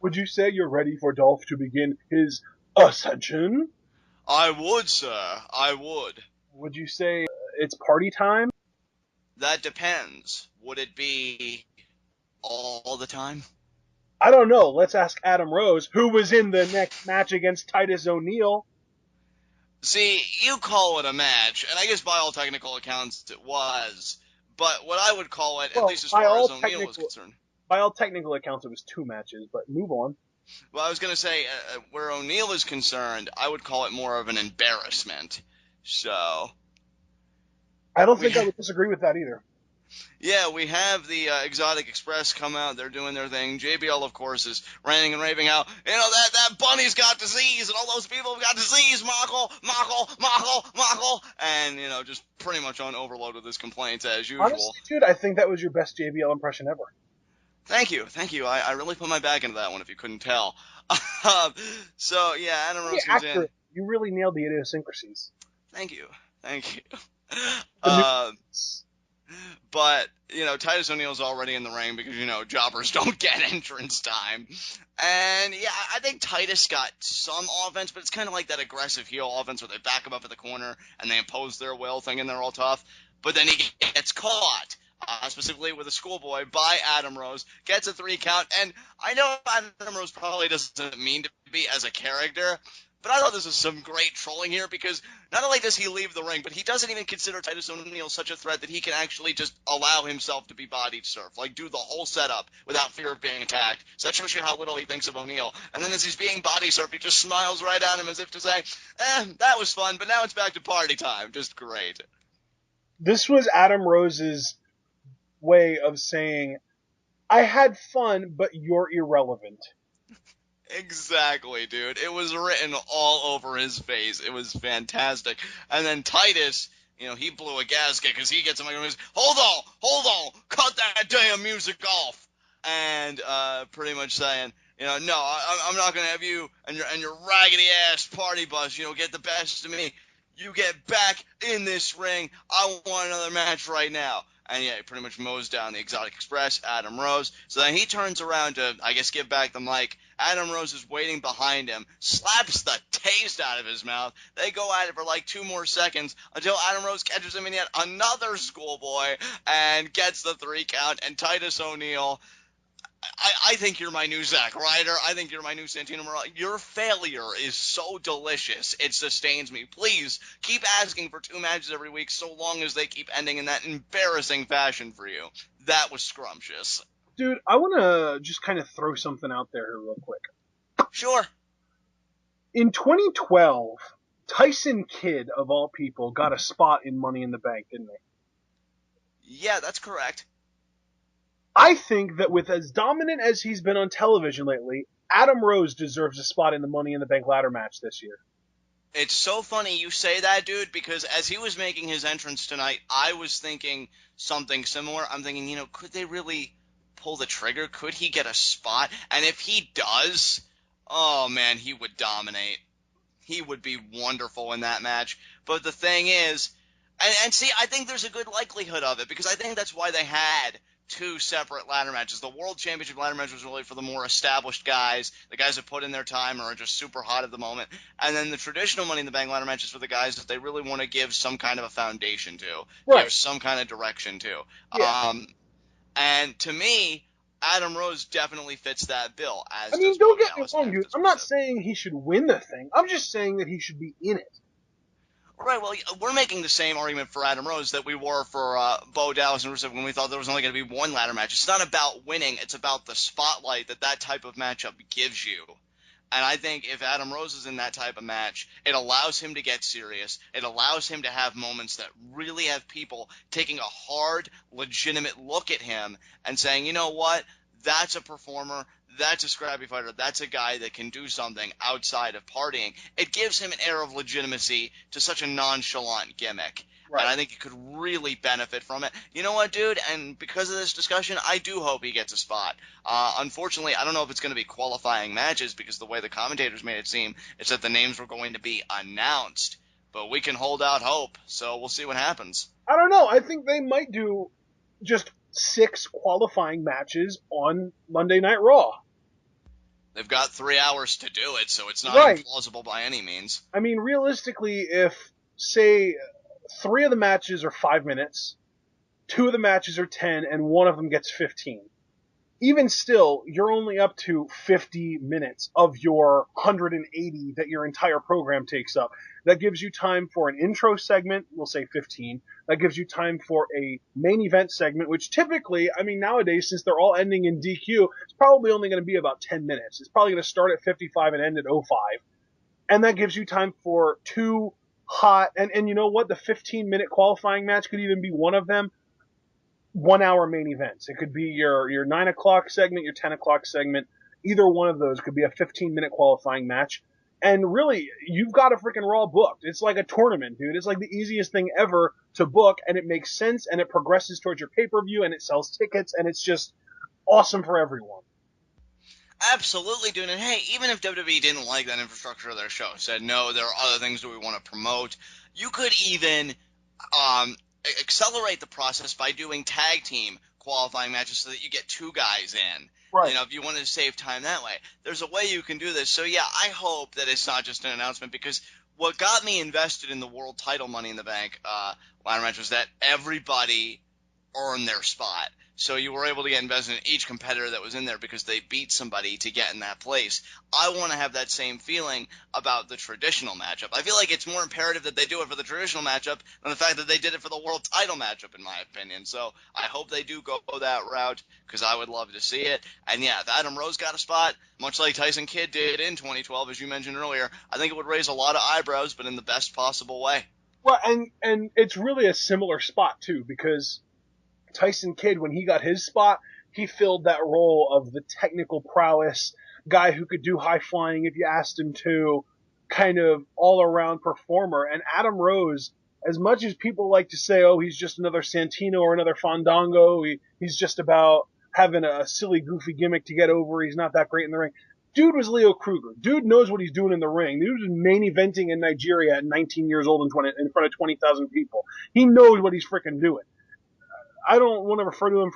Would you say you're ready for Dolph to begin his ascension? I would, sir. I would. Would you say it's party time? That depends. Would it be all the time? I don't know. Let's ask Adam Rose, who was in the next match against Titus O'Neil. See, you call it a match, and I guess by all technical accounts it was. But what I would call it, at Well, least as far as O'Neil was concerned, by all technical accounts, it was 2 matches. But move on. well, I was going to say, where O'Neil is concerned, I would call it more of an embarrassment. So, I don't we think I would disagree with that either. yeah, we have the Exotic Express come out. They're doing their thing. JBL, of course, is ranting and raving out, that bunny's got disease, and all those people have got disease, Mako, and, just pretty much on overload with his complaints as usual. Honestly, dude, I think that was your best JBL impression ever. Thank you. I really put my back into that one, if you couldn't tell. So, yeah, Adam Rose comes in. Accurate. You really nailed the idiosyncrasies. Thank you. The But, Titus O'Neil's already in the ring because, jobbers don't get entrance time. And, yeah, I think Titus got some offense, but it's kind of like that aggressive heel offense where they back him up in the corner and they impose their will, thinking they're all tough. But then he gets caught, specifically with a schoolboy, by Adam Rose, gets a 3 count. And I know Adam Rose probably doesn't mean to be as a character, but I thought this was some great trolling here because not only does he leave the ring, but he doesn't even consider Titus O'Neil such a threat that he can actually just allow himself to be bodied surfed, like do the whole setup without fear of being attacked. So that shows you how little he thinks of O'Neil. And then as he's being body surfed, he just smiles right at him as if to say, that was fun, but now it's back to party time. Just great. This was Adam Rose's way of saying, I had fun, but you're irrelevant. Exactly, dude. It was written all over his face. It was fantastic. And then Titus, he blew a gasket because he gets him and goes, hold on, cut that damn music off. And pretty much saying, no, I'm not going to have you and your raggedy ass party bus, get the best of me. You get back in this ring. I want another match right now. And yeah, he pretty much mows down the Exotic Express, Adam Rose. So then he turns around to, I guess, give back the mic. Adam Rose is waiting behind him, slaps the taste out of his mouth. They go at it for like 2 more seconds until Adam Rose catches him in yet another schoolboy and gets the 3 count. And Titus O'Neil, I think you're my new Zack Ryder. I think you're my new Santino Marella. Your failure is so delicious. It sustains me. Please keep asking for 2 matches every week so long as they keep ending in that embarrassing fashion for you. That was scrumptious. Dude, I want to just kind of throw something out there here real quick. Sure. In 2012, Tyson Kidd, of all people, got a spot in Money in the Bank, didn't he? Yeah, that's correct. I think that with as dominant as he's been on television lately, Adam Rose deserves a spot in the Money in the Bank ladder match this year. It's so funny you say that, dude, because as he was making his entrance tonight, I was thinking something similar. I'm thinking, could they really pull the trigger? Could he get a spot? And if he does, oh man, he would dominate. He would be wonderful in that match. But the thing is, and see, I think there's a good likelihood of it because I think that's why they had 2 separate ladder matches. The World Championship ladder match was really for the more established guys, the guys that put in their time or are just super hot at the moment. And then the traditional Money in the Bank ladder match is for the guys that they really want to give some kind of a foundation to, Right. give some kind of direction to. Yeah. And to me, Adam Rose definitely fits that bill. As Don't get me wrong, dude. I'm not saying he should win the thing. I'm just saying that he should be in it. Right, well, we're making the same argument for Adam Rose that we were for Bo Dallas and Rusev when we thought there was only going to be 1 ladder match. It's not about winning. It's about the spotlight that type of matchup gives you. And I think if Adam Rose is in that type of match, it allows him to get serious. It allows him to have moments that really have people taking a hard, legitimate look at him and saying, you know what, that's a performer. That's a scrappy fighter. That's a guy that can do something outside of partying. It gives him an air of legitimacy to such a nonchalant gimmick. Right. And I think he could really benefit from it. You know what, dude? And because of this discussion, I do hope he gets a spot. Unfortunately, I don't know if it's going to be qualifying matches because the way the commentators made it seem is that the names were going to be announced. But we can hold out hope, so we'll see what happens. I don't know. I think they might do just 6 qualifying matches on Monday Night Raw. They've got 3 hours to do it, so it's not Right. implausible by any means. I mean, realistically, if, say, 3 of the matches are 5 minutes, 2 of the matches are 10, and one of them gets 15. Even still, you're only up to 50 minutes of your 180 that your entire program takes up. That gives you time for an intro segment, we'll say 15. That gives you time for a main event segment, which typically, I mean, nowadays, since they're all ending in DQ, it's probably only going to be about 10 minutes. It's probably going to start at 55 and end at 05. And that gives you time for two hot, and you know what? The 15-minute qualifying match could even be one of them. 1 hour main events. It could be your 9 o'clock segment, your 10 o'clock segment. Either one of those could be a 15-minute qualifying match. And really, you've got a freaking Raw booked. It's like a tournament, dude. It's like the easiest thing ever to book, and it makes sense, and it progresses towards your pay-per-view, and it sells tickets, and it's just awesome for everyone. Absolutely, dude. And hey, even if WWE didn't like that infrastructure of their show, said no, there are other things that we want to promote, you could even accelerate the process by doing tag team qualifying matches so that you get two guys in. Right. If you want to save time that way, there's a way you can do this. So yeah, I hope that it's not just an announcement, because what got me invested in the world title Money in the Bank ladder match was that everybody earn their spot. So you were able to get invested in each competitor that was in there because they beat somebody to get in that place. I want to have that same feeling about the traditional matchup. I feel like it's more imperative that they do it for the traditional matchup than the fact that they did it for the world title matchup, in my opinion. So I hope they do go that route, because I would love to see it. And yeah, if Adam Rose got a spot, much like Tyson Kidd did in 2012, as you mentioned earlier, I think it would raise a lot of eyebrows, but in the best possible way. Well, and it's really a similar spot too, because Tyson Kidd, when he got his spot, he filled that role of the technical prowess guy who could do high flying if you asked him to, kind of all around performer. And Adam Rose, as much as people like to say, oh, he's just another Santino or another Fandango, he's just about having a silly, goofy gimmick to get over, he's not that great in the ring. Dude was Leo Kruger. Dude knows what he's doing in the ring. Dude was main eventing in Nigeria at 19 years old in front of 20,000 people. He knows what he's freaking doing. I don't want to refer to him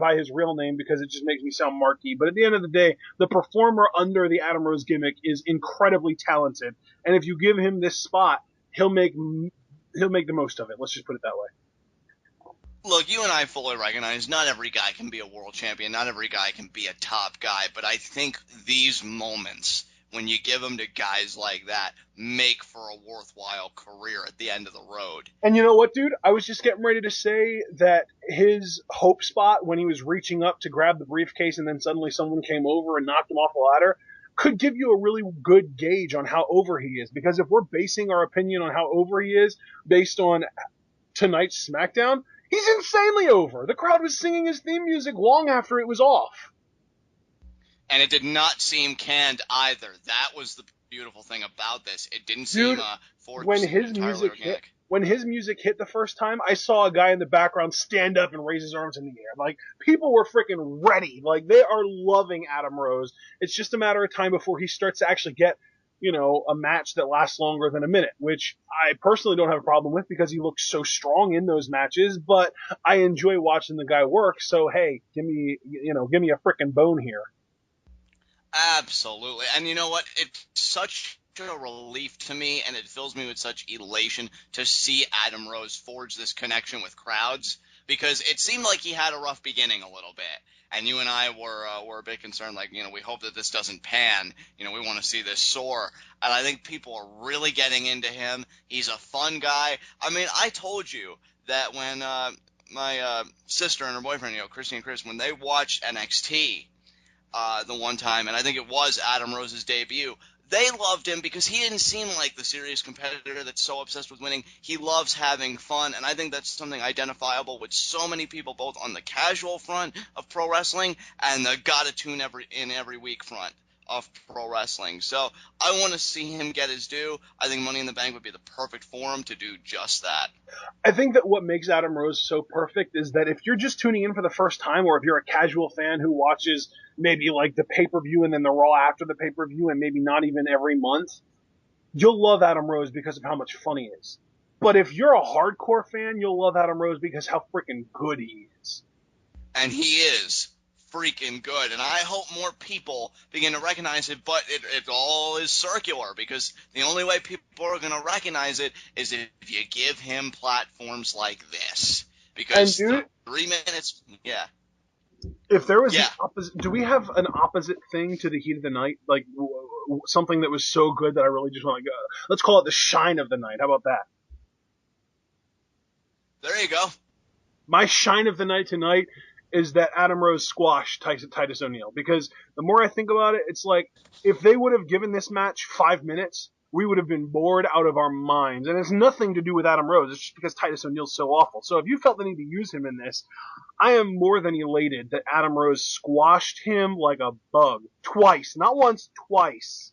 by his real name because it just makes me sound marky. But at the end of the day, the performer under the Adam Rose gimmick is incredibly talented, and if you give him this spot, he'll make the most of it. Let's just put it that way. Look, you and I fully recognize not every guy can be a world champion, not every guy can be a top guy, but I think these moments, when you give them to guys like that, make for a worthwhile career at the end of the road. And you know what, dude? I was just getting ready to say that his hope spot when he was reaching up to grab the briefcase and then suddenly someone came over and knocked him off the ladder could give you a really good gauge on how over he is. Because if we're basing our opinion on how over he is based on tonight's SmackDown, he's insanely over. The crowd was singing his theme music long after it was off. And it did not seem canned either. That was the beautiful thing about this. It didn't seem Dude, when forced, his entirely music hit, organic. when his music hit the first time, I saw a guy in the background stand up and raise his arms in the air. Like, people were freaking ready. Like, they are loving Adam Rose. It's just a matter of time before he starts to actually get, a match that lasts longer than a minute, which I personally don't have a problem with because he looks so strong in those matches, but I enjoy watching the guy work. So, hey, give me a freaking bone here. Absolutely. And you know what? It's such a relief to me, and it fills me with such elation to see Adam Rose forge this connection with crowds, because it seemed like he had a rough beginning a little bit. And you and I were a bit concerned, like, we hope that this doesn't pan. We want to see this soar. And I think people are really getting into him. He's a fun guy. I mean, I told you that when my sister and her boyfriend, Christy and Chris, when they watched NXT, the one time, and I think it was Adam Rose's debut. They loved him because he didn't seem like the serious competitor that's so obsessed with winning. He loves having fun, and I think that's something identifiable with so many people, both on the casual front of pro wrestling and the gotta tune every week front of pro wrestling. So I want to see him get his due. I think Money in the Bank would be the perfect forum to do just that. I think that what makes Adam Rose so perfect is that if you're just tuning in for the first time, or if you're a casual fan who watches maybe like the pay-per-view and then the Raw after the pay-per-view and maybe not even every month, you'll love Adam Rose because of how much fun he is. But if you're a hardcore fan, you'll love Adam Rose because how freaking good he is. And he is freaking good, and I hope more people begin to recognize it. But it all is circular, because the only way people are going to recognize it is if you give him platforms like this. And Because dude, 3 minutes, yeah, if there was the yeah. opposite, do we have an opposite thing to the heat of the night? Like something that was so good that I really just want to go. Let's call it the shine of the night. How about that? There you go. My shine of the night tonight is that Adam Rose squashed Titus O'Neil, because the more I think about it, it's like if they would have given this match 5 minutes, we would have been bored out of our minds. And it's nothing to do with Adam Rose. It's just because Titus O'Neil's so awful. So if you felt the need to use him in this, I am more than elated that Adam Rose squashed him like a bug. Twice. Not once, twice.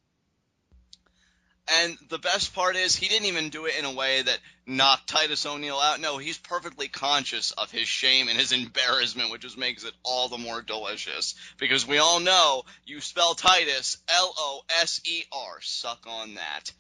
And the best part is he didn't even do it in a way that knocked Titus O'Neil out. No, he's perfectly conscious of his shame and his embarrassment, which just makes it all the more delicious. Because we all know you spell Titus Loser. Suck on that.